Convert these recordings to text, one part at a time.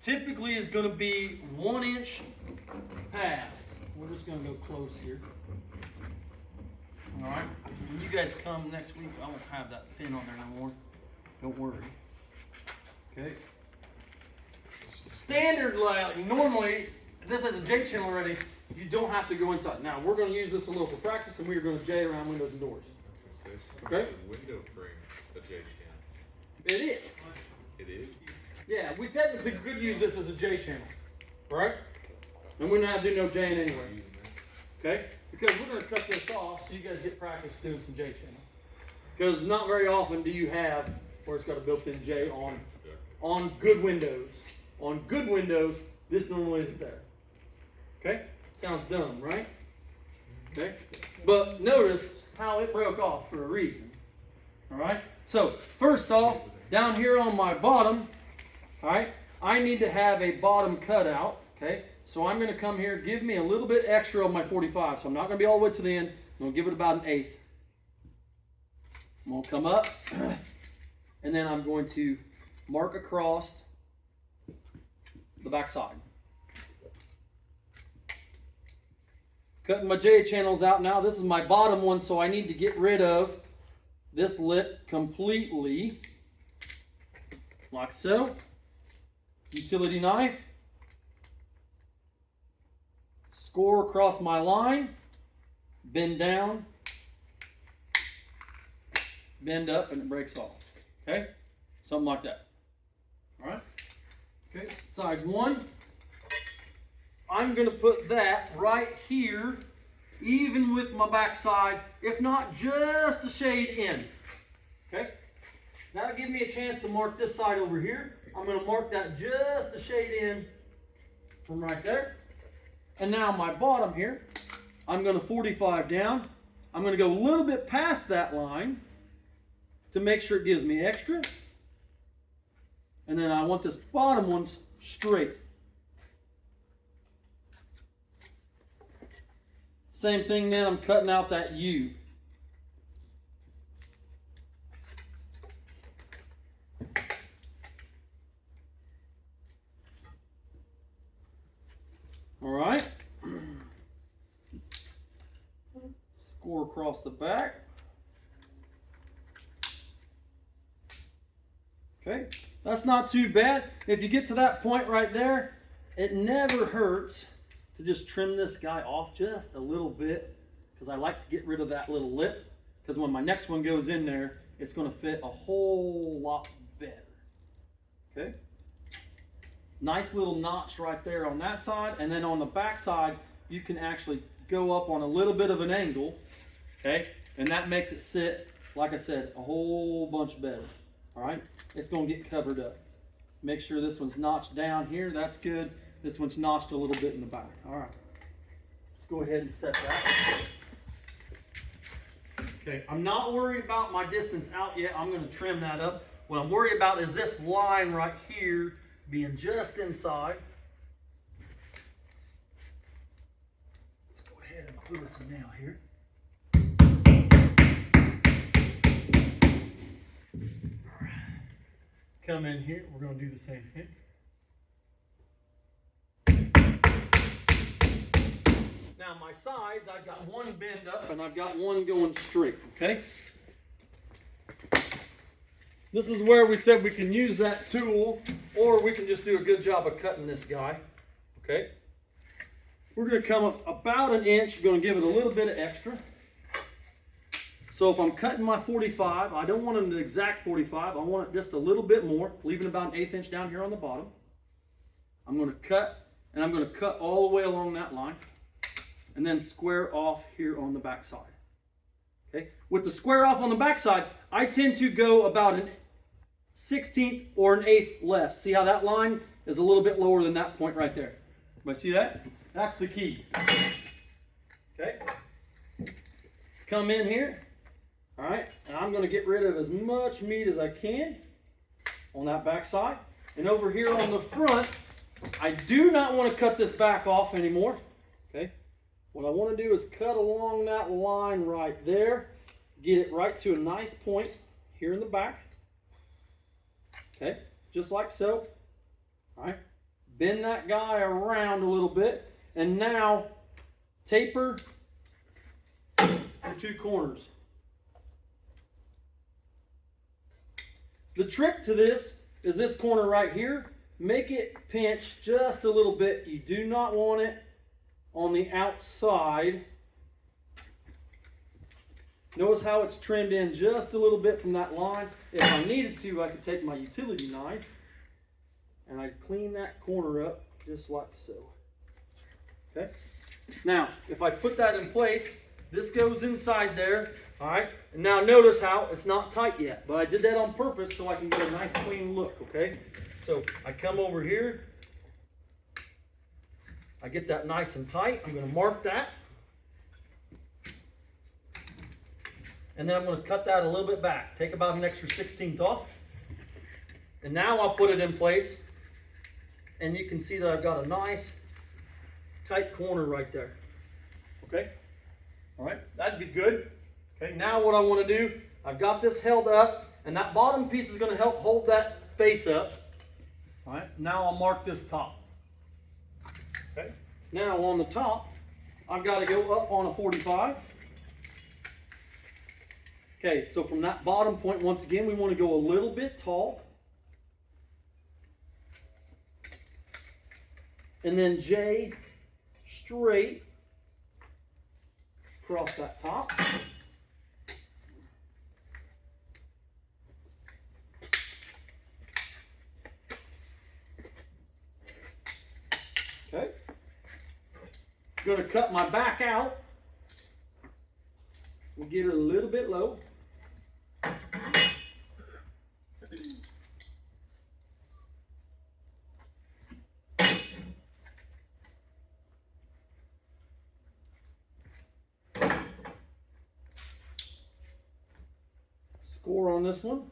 typically is going to be 1 inch past. We're just going to go close here. All right. When you guys come next week, I won't have that fin on there no more. Don't worry. Okay. Standard layout, normally, this has a J channel already, you don't have to go inside. Now, we're going to use this a little for practice, and we're going to J around windows and doors. Okay? Window frame, a J channel. It is. It is? Yeah, we technically could use this as a J channel. Right? And we're not doing no J anyway. Okay? Because we're going to cut this off so you guys get practice doing some J channel. Because not very often do you have where it's got a built-in J on good windows. On good windows, this normally isn't there. Okay? Sounds dumb, right? Okay? But notice how it broke off for a reason. Alright? So, first off, down here on my bottom, alright, I need to have a bottom cutout. Okay? So I'm going to come here, give me a little bit extra on my 45. So I'm not going to be all the way to the end. I'm going to give it about 1/8. I'm going to come up, and then I'm going to mark across the back side. Cutting my J channels out now. This is my bottom one, so I need to get rid of this lip completely. Like so. Utility knife. Score across my line. Bend down. Bend up, and it breaks off. Okay? Something like that. Alright? Okay, side one. I'm going to put that right here, even with my back side, if not just a shade in. Okay? That'll give me a chance to mark this side over here. I'm going to mark that just a shade in from right there. And now my bottom here, I'm going to 45 down. I'm going to go a little bit past that line to make sure it gives me extra. And then I want this bottom one's straight. Same thing then, I'm cutting out that U. All right. Score across the back. Okay, that's not too bad. If you get to that point right there, it never hurts to just trim this guy off just a little bit, because I like to get rid of that little lip, because when my next one goes in there, it's going to fit a whole lot better. Okay, nice little notch right there on that side, and then on the back side, you can actually go up on a little bit of an angle. Okay, and that makes it sit, like I said, a whole bunch better. All right, it's going to get covered up. Make sure this one's notched down here. That's good. This one's notched a little bit in the back. All right, let's go ahead and set that. Okay, I'm not worried about my distance out yet. I'm going to trim that up. What I'm worried about is this line right here being just inside. Let's go ahead and put us a nail here. Come in here, we're going to do the same thing. Now my sides, I've got one bend up and I've got one going straight, okay? This is where we said we can use that tool, or we can just do a good job of cutting this guy, okay? We're going to come up about 1 inch, going to give it a little bit of extra. So if I'm cutting my 45, I don't want an exact 45. I want it just a little bit more, leaving about 1/8 inch down here on the bottom. I'm going to cut, and I'm going to cut all the way along that line, and then square off here on the back side. Okay? With the square off on the back side, I tend to go about 1/16 or 1/8 less. See how that line is a little bit lower than that point right there? Everybody see that? That's the key. Okay? Come in here. All right, and I'm going to get rid of as much meat as I can on that back side. And over here on the front, I do not want to cut this back off anymore. Okay, what I want to do is cut along that line right there, get it right to a nice point here in the back. Okay, just like so. All right, bend that guy around a little bit, and now taper your two corners. The trick to this is this corner right here. Make it pinch just a little bit. You do not want it on the outside. Notice how it's trimmed in just a little bit from that line. If I needed to, I could take my utility knife and I'd clean that corner up just like so. Okay? Now, if I put that in place, this goes inside there. All right? And now notice how it's not tight yet, but I did that on purpose so I can get a nice clean look, okay? So I come over here. I get that nice and tight. I'm going to mark that. And then I'm going to cut that a little bit back. Take about an extra 1/16 off. And now I'll put it in place. And you can see that I've got a nice tight corner right there. Okay? All right, that'd be good. Okay, now what I want to do, I've got this held up, and that bottom piece is going to help hold that face up. All right, now I'll mark this top. Okay, now on the top, I've got to go up on a 45. Okay, so from that bottom point, once again, we want to go a little bit tall. And then J straight across that top. Okay. I'm going to cut my back out. We'll get it a little bit low. Score on this one.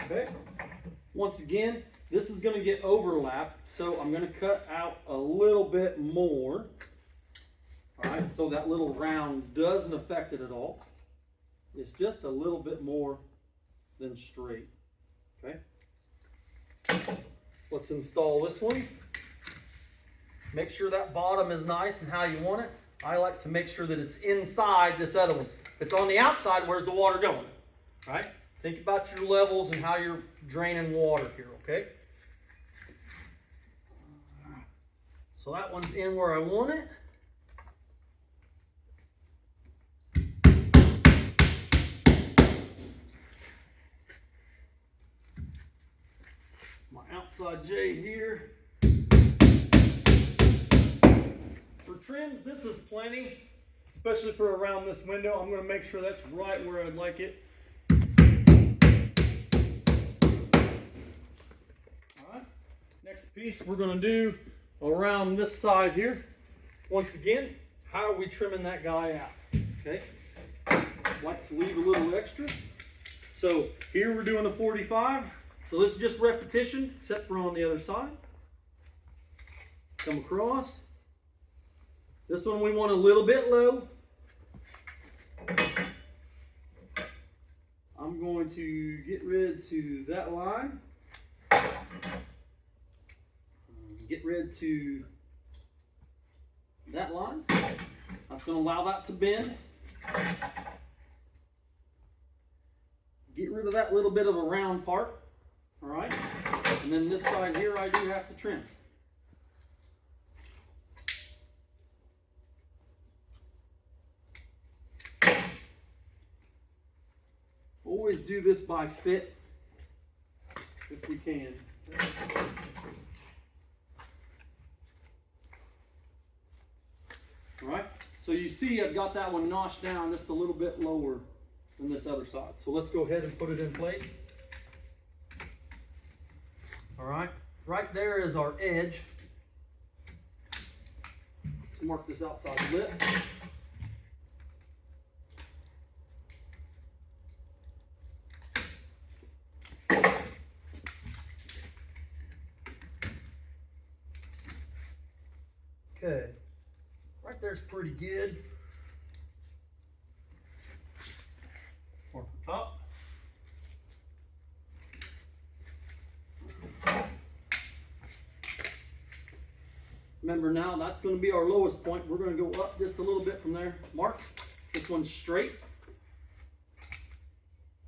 Okay. Once again, this is going to get overlapped, so I'm going to cut out a little bit more. All right, so that little round doesn't affect it at all. It's just a little bit more than straight. Okay. Let's install this one. Make sure that bottom is nice and how you want it. I like to make sure that it's inside this other one. If it's on the outside, where's the water going? All right? Think about your levels and how you're draining water here, okay? So that one's in where I want it. My outside J here. For trims, this is plenty, especially for around this window. I'm going to make sure that's right where I'd like it. All right, next piece we're going to do around this side here. Once again, how are we trimming that guy out? Okay, like to leave a little extra. So here we're doing a 45. So this is just repetition, except for on the other side. Come across. This one we want a little bit low. I'm going to get rid to that line. Get rid to that line. That's going to allow that to bend. Get rid of that little bit of a round part. All right. And then this side here I do have to trim. Always do this by fit if we can. All right, so you see I've got that one notched down just a little bit lower than this other side. So let's go ahead and put it in place. All right, right there is our edge. Let's mark this outside lip. Okay, right there's pretty good. Mark the top. Remember now, that's going to be our lowest point. We're going to go up just a little bit from there. Mark, this one's straight.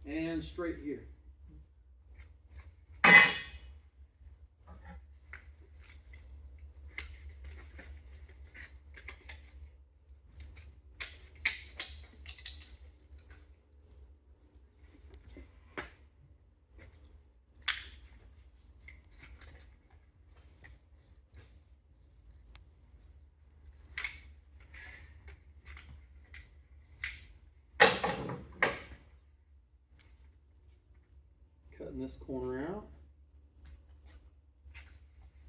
And straight here. Cutting this corner out.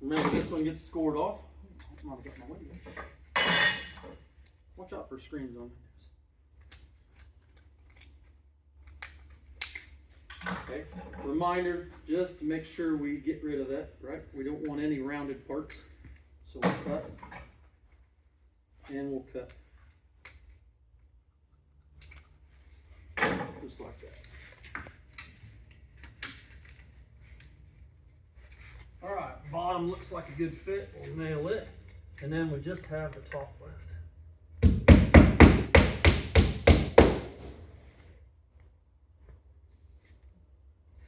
Remember, this one gets scored off. I might have got my window. Watch out for screens on this. Okay. Reminder, just to make sure we get rid of that, right? We don't want any rounded parts. So we'll cut. And we'll cut. Just like that. All right, bottom looks like a good fit. We'll nail it. And then we just have the top left.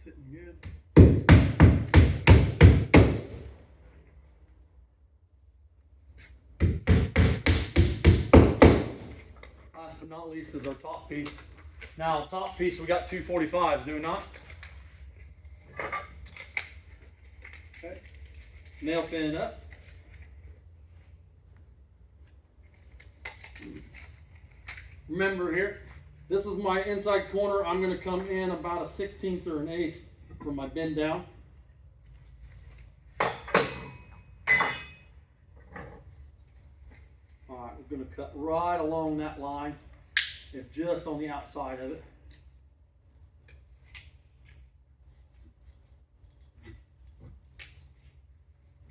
Sitting good. Last but not least is our top piece. Now, top piece, we got 245s, do we not? Okay. Nail fin up. Remember here, this is my inside corner. I'm going to come in about a 1/16 or an 1/8 from my bend down. All right, we're going to cut right along that line, if just on the outside of it.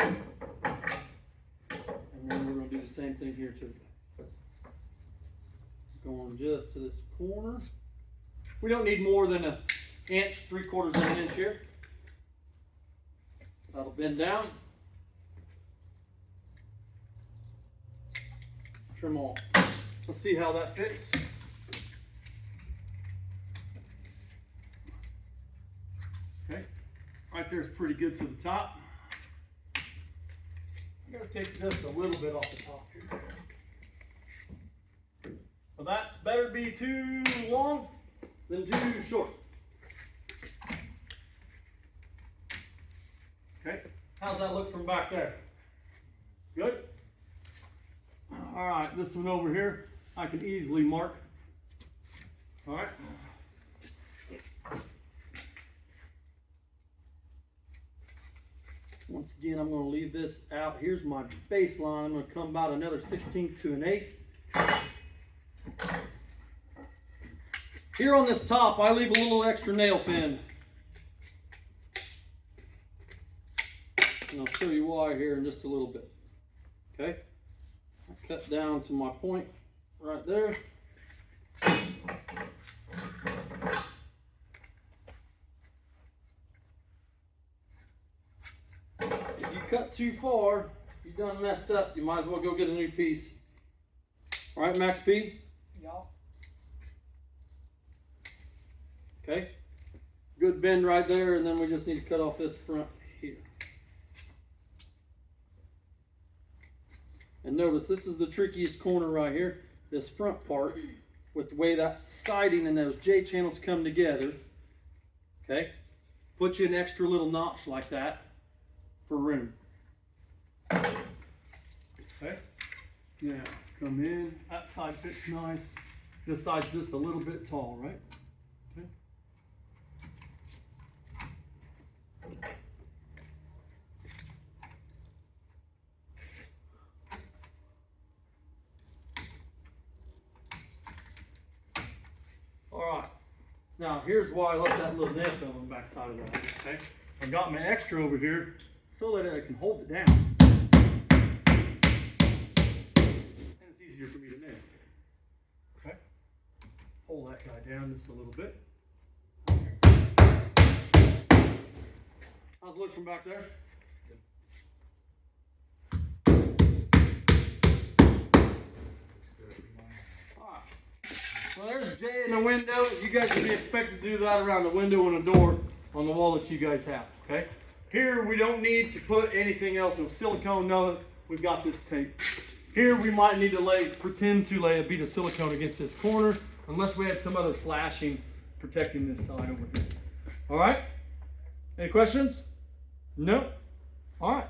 And then we're going to do the same thing here too. Going just to this corner. We don't need more than 1 inch, 3/4 of an inch here. That'll bend down. Trim off. Let's see how that fits. Okay, right there's pretty good to the top. I'm going to take just a little bit off the top here. Well, that's better be too long than too short. Okay, how's that look from back there? Good? All right, this one over here, I can easily mark. All right. Once again, I'm going to leave this out. Here's my baseline. I'm going to come about another 1/16 to an 1/8. Here on this top, I leave a little extra nail fin. And I'll show you why here in just a little bit. Okay? I cut down to my point right there. If you cut too far, you done messed up. You might as well go get a new piece. All right, Max P? Yeah. Okay, good bend right there, and then we just need to cut off this front here. And notice this is the trickiest corner right here, this front part, with the way that siding and those J channels come together. Okay, put you an extra little notch like that for room. Okay, now come in, that side fits nice. This side's just a little bit tall, right? Alright, now here's why I left that little nail film on the back side of that. Okay, I got my extra over here so that I can hold it down. And it's easier for me to nail. Okay, hold that guy down just a little bit. How's it look from back there? So there's Jay in the window. You guys can be expected to do that around the window and the door on the wall that you guys have, okay? Here we don't need to put anything else, no silicone, no, we've got this tape. Here we might need to pretend to lay a bead of silicone against this corner, unless we had some other flashing protecting this side over here. All right? Any questions? No? All right.